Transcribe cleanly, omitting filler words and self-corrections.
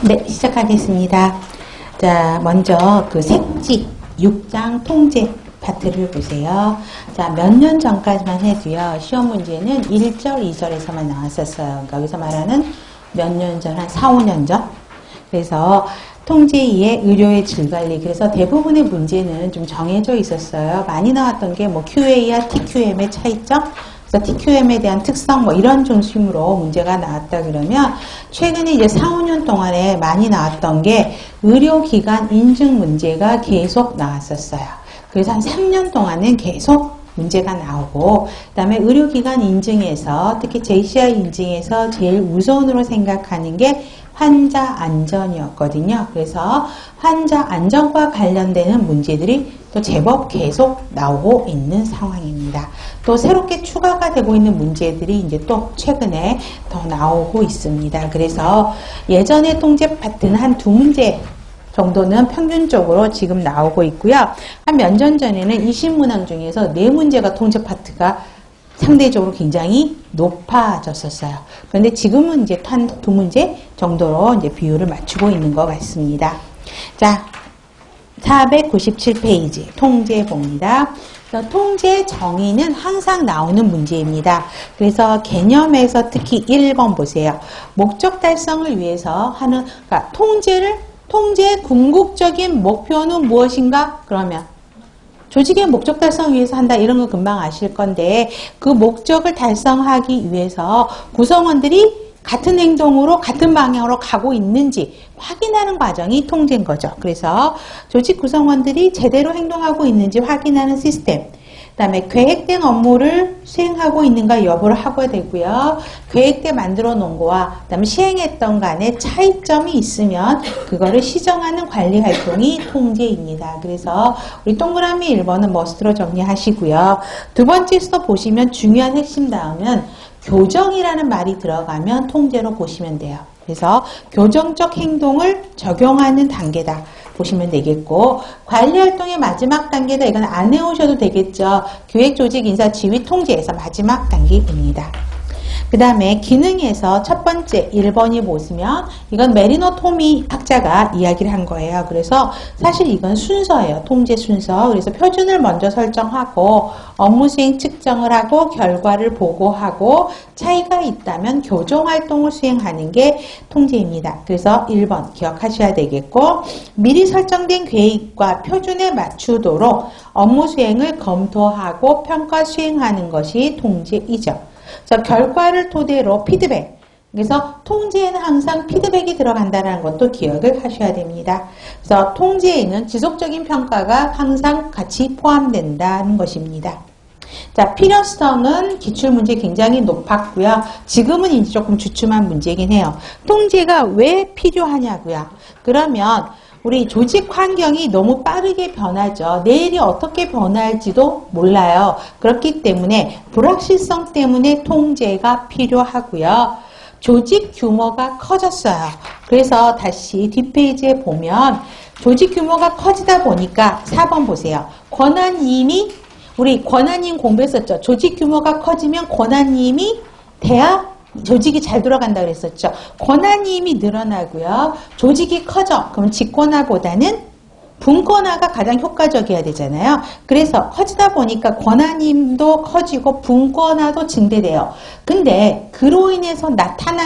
네, 시작하겠습니다. 자, 먼저 그 색지 6장 통제 파트를 보세요. 자, 몇 년 전까지만 해도요, 시험 문제는 1절, 2절에서만 나왔었어요. 그러니까 여기서 말하는 몇 년 전, 한 4, 5년 전. 그래서 통제 2의 의료의 질관리. 그래서 대부분의 문제는 좀 정해져 있었어요. 많이 나왔던 게 뭐 QA와 TQM의 차이점, 그래서 TQM에 대한 특성 뭐 이런 중심으로 문제가 나왔다 그러면 최근에 이제 4, 5년 동안에 많이 나왔던 게 의료기관 인증 문제가 계속 나왔었어요. 그래서 한 3년 동안은 계속 문제가 나오고, 그 다음에 의료기관 인증에서 특히 JCI 인증에서 제일 우선으로 생각하는 게 환자 안전이었거든요. 그래서 환자 안전과 관련되는 문제들이 또 제법 계속 나오고 있는 상황입니다. 또 새롭게 추가가 되고 있는 문제들이 이제 또 최근에 더 나오고 있습니다. 그래서 예전의 통제 파트는 한 2문제 정도는 평균적으로 지금 나오고 있고요. 한 몇 년 전에는 20문항 중에서 4문제가 통제 파트가 상대적으로 굉장히 높아졌었어요. 그런데 지금은 이제 한 2문제 정도로 이제 비율을 맞추고 있는 것 같습니다. 자, 497페이지 통제봅니다. 통제 정의는 항상 나오는 문제입니다. 그래서 개념에서 특히 1번 보세요. 목적 달성을 위해서 하는, 그러니까 통제의 궁극적인 목표는 무엇인가? 그러면 조직의 목적 달성을 위해서 한다, 이런 거 금방 아실 건데, 그 목적을 달성하기 위해서 구성원들이 같은 행동으로 같은 방향으로 가고 있는지 확인하는 과정이 통제인 거죠. 그래서 조직 구성원들이 제대로 행동하고 있는지 확인하는 시스템, 그 다음에 계획된 업무를 수행하고 있는가 여부를 하고 되고요. 계획대 만들어 놓은 거와 그 다음에 시행했던 간에 차이점이 있으면 그거를 시정하는 관리 활동이 통제입니다. 그래서 우리 동그라미 1번은 머스트로 정리하시고요. 두 번째 수도 보시면 중요한 핵심 다음은 교정이라는 말이 들어가면 통제로 보시면 돼요. 그래서 교정적 행동을 적용하는 단계다 보시면 되겠고, 관리활동의 마지막 단계다, 이건 안 해오셔도 되겠죠. 기획, 조직, 인사, 지휘, 통제에서 마지막 단계입니다. 그 다음에 기능에서 첫 번째 1번이 보시면 이건 메리노 토미 학자가 이야기를 한 거예요. 그래서 사실 이건 순서예요. 통제 순서. 그래서 표준을 먼저 설정하고 업무 수행 측정을 하고 결과를 보고하고 차이가 있다면 교정 활동을 수행하는 게 통제입니다. 그래서 1번 기억하셔야 되겠고, 미리 설정된 계획과 표준에 맞추도록 업무 수행을 검토하고 평가 수행하는 것이 통제이죠. 그래서 결과를 토대로 피드백. 그래서 통제에는 항상 피드백이 들어간다는 것도 기억을 하셔야 됩니다. 그래서 통제에는 지속적인 평가가 항상 같이 포함된다는 것입니다. 자, 필요성은 기출문제 굉장히 높았고요. 지금은 이제 조금 주춤한 문제이긴 해요. 통제가 왜 필요하냐고요. 그러면 우리 조직 환경이 너무 빠르게 변하죠. 내일이 어떻게 변할지도 몰라요. 그렇기 때문에 불확실성 때문에 통제가 필요하고요. 조직 규모가 커졌어요. 그래서 다시 뒷페이지에 보면 조직 규모가 커지다 보니까 4번 보세요. 권한임이, 우리 권한임 공부했었죠. 조직 규모가 커지면 권한임이 돼야 조직이 잘 돌아간다 그랬었죠. 권한임이 늘어나고요. 조직이 커져. 그럼 직권화보다는 분권화가 가장 효과적이어야 되잖아요. 그래서 커지다 보니까 권한임도 커지고 분권화도 증대돼요. 근데 그로 인해서 나타난